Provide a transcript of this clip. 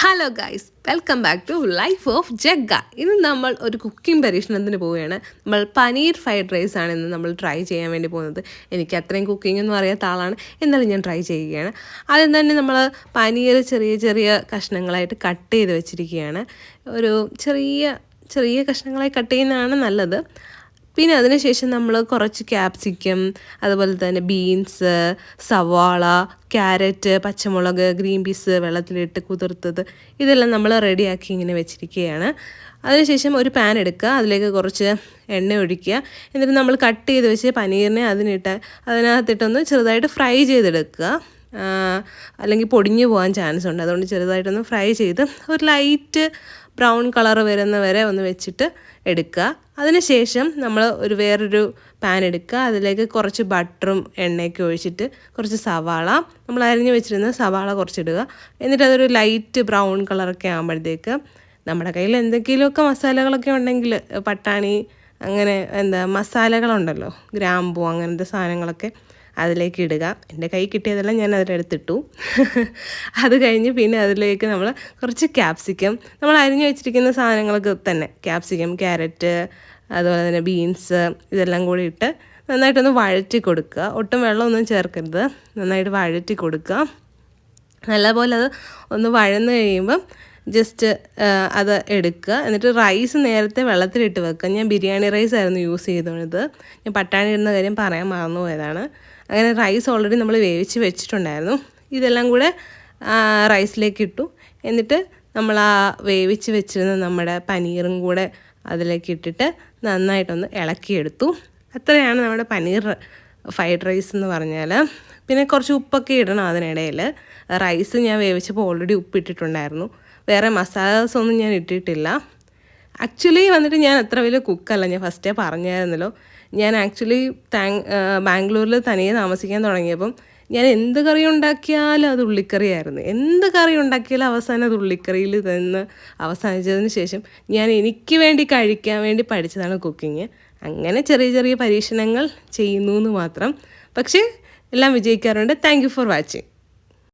Hello guys, welcome back to life of Jagga. ഇന്ന് നമ്മൾ ഒരു കുക്കിംഗ് പരീക്ഷണത്തിന് പോവുകയാണ്. നമ്മൾ പനീർ ഫ്രൈഡ് റൈസ് ആണ് ഇന്ന് നമ്മൾ ട്രൈ ചെയ്യാൻ വേണ്ടി പോകുന്നത്. എനിക്ക് അത്രയും കുക്കിംഗ് ഒന്നും അറിയാത്ത ആളാണ്, എന്നാലും ഞാൻ ട്രൈ ചെയ്യുകയാണ്. ആദ്യം തന്നെ നമ്മൾ പനീർ ചെറിയ ചെറിയ കഷ്ണങ്ങളായിട്ട് കട്ട് ചെയ്ത് വെച്ചിരിക്കുകയാണ്. ഒരു ചെറിയ ചെറിയ കഷ്ണങ്ങളായി കട്ട് ചെയ്യുന്നതാണ് നല്ലത്. പിന്നെ അതിനുശേഷം നമ്മൾ കുറച്ച് ക്യാപ്സിക്കം, അതുപോലെ തന്നെ ബീൻസ്, സവാള, ക്യാരറ്റ്, പച്ചമുളക്, ഗ്രീൻ പീസ് വെള്ളത്തിലിട്ട് കുതിർത്തത് ഇതെല്ലാം നമ്മൾ റെഡിയാക്കി ഇങ്ങനെ വെച്ചിരിക്കുകയാണ്. അതിനുശേഷം ഒരു പാൻ എടുക്കുക, അതിലേക്ക് കുറച്ച് എണ്ണ ഒഴിക്കുക. എന്നിട്ട് നമ്മൾ കട്ട് ചെയ്ത് വെച്ച് പനീറിനെ അതിനകത്തിട്ടൊന്ന് ചെറുതായിട്ട് ഫ്രൈ ചെയ്തെടുക്കുക. അല്ലെങ്കിൽ പൊടിഞ്ഞു പോകാൻ ചാൻസ് ഉണ്ട്, അതുകൊണ്ട് ചെറുതായിട്ടൊന്ന് ഫ്രൈ ചെയ്ത് ഒരു ലൈറ്റ് ബ്രൗൺ കളർ വരുന്ന വരെ ഒന്ന് വെച്ചിട്ട് എടുക്കുക. അതിനുശേഷം നമ്മൾ വേറൊരു പാൻ എടുക്കുക, അതിലേക്ക് കുറച്ച് ബട്ടറും എണ്ണയൊക്കെ ഒഴിച്ചിട്ട് കുറച്ച് സവാള, നമ്മൾ അരിഞ്ഞ് വെച്ചിരുന്ന സവാള കുറച്ചിടുക. എന്നിട്ട് അതൊരു ലൈറ്റ് ബ്രൗൺ കളറൊക്കെ ആകുമ്പോഴത്തേക്ക് നമ്മുടെ കയ്യിൽ എന്തെങ്കിലുമൊക്കെ മസാലകളൊക്കെ ഉണ്ടെങ്കിൽ, പട്ടാണി അങ്ങനെ മസാലകളുണ്ടല്ലോ, ഗ്രാമ്പൂ അങ്ങനത്തെ സാധനങ്ങളൊക്കെ അതിലേക്ക് ഇടുക. എൻ്റെ കൈ കിട്ടിയതെല്ലാം ഞാൻ അതിലെടുത്തിട്ടു. അത് കഴിഞ്ഞ് പിന്നെ അതിലേക്ക് നമ്മൾ കുറച്ച് ക്യാപ്സിക്കം, നമ്മൾ അരിഞ്ഞു വെച്ചിരിക്കുന്ന സാധനങ്ങളൊക്കെ തന്നെ, ക്യാപ്സിക്കം, ക്യാരറ്റ്, അതുപോലെ തന്നെ ബീൻസ്, ഇതെല്ലാം കൂടി ഇട്ട് നന്നായിട്ടൊന്ന് വഴറ്റി കൊടുക്കുക. ഒട്ടും വെള്ളമൊന്നും ചേർക്കരുത്, നന്നായിട്ട് വഴറ്റി കൊടുക്കുക. നല്ലപോലെ അത് ഒന്ന് വഴന്ന് കഴിയുമ്പം ജസ്റ്റ് അത് എടുക്കുക. എന്നിട്ട് റൈസ് നേരത്തെ വെള്ളത്തിലിട്ട് വെക്കുക. ഞാൻ ബിരിയാണി റൈസ് ആയിരുന്നു യൂസ് ചെയ്തത്. ഞാൻ പട്ടാണി ഇടുന്ന കാര്യം പറയാൻ മറന്നു പോയതാണ്. അങ്ങനെ റൈസ് ഓൾറെഡി നമ്മൾ വേവിച്ച് വെച്ചിട്ടുണ്ടായിരുന്നു. ഇതെല്ലാം കൂടെ റൈസിലേക്ക് ഇട്ടു. എന്നിട്ട് നമ്മൾ വേവിച്ച് വെച്ചിരുന്ന നമ്മുടെ പനീറും കൂടെ അതിലേക്ക് ഇട്ടിട്ട് നന്നായിട്ടൊന്ന് ഇളക്കിയെടുത്തു. അത്രയാണ് നമ്മുടെ പനീർ ഫ്രൈഡ് റൈസ് എന്ന് പറഞ്ഞാൽ. പിന്നെ കുറച്ച് ഉപ്പൊക്കെ ഇടണം അതിനിടയിൽ. റൈസ് ഞാൻ വേവിച്ചപ്പോൾ ഓൾറെഡി ഉപ്പിട്ടിട്ടുണ്ടായിരുന്നു. വേറെ മസാലാസ് ഒന്നും ഞാൻ ഇട്ടിട്ടില്ല. ആക്ച്വലി ഞാൻ അത്ര വലിയ കുക്കല്ല, ഞാൻ ഫസ്റ്റേ പറഞ്ഞായിരുന്നല്ലോ. ഞാൻ ആക്ച്വലി ബാംഗ്ലൂരിൽ തനിയെ താമസിക്കാൻ തുടങ്ങിയപ്പം ഞാൻ എന്ത് കറി ഉണ്ടാക്കിയാലും അത് ഉള്ളിക്കറിയായിരുന്നു. എന്ത് കറി ഉണ്ടാക്കിയാലും അവസാനം അത് ഉള്ളിക്കറിയിൽ നിന്ന് അവസാനിച്ചതിന് ശേഷം ഞാൻ എനിക്ക് വേണ്ടി കഴിക്കാൻ വേണ്ടി പഠിച്ചതാണ് കുക്കിങ്. അങ്ങനെ ചെറിയ ചെറിയ പരീക്ഷണങ്ങൾ ചെയ്യുന്നു എന്ന് മാത്രം. പക്ഷേ എല്ലാം വിജയിക്കാറുണ്ട്. Thank you for watching.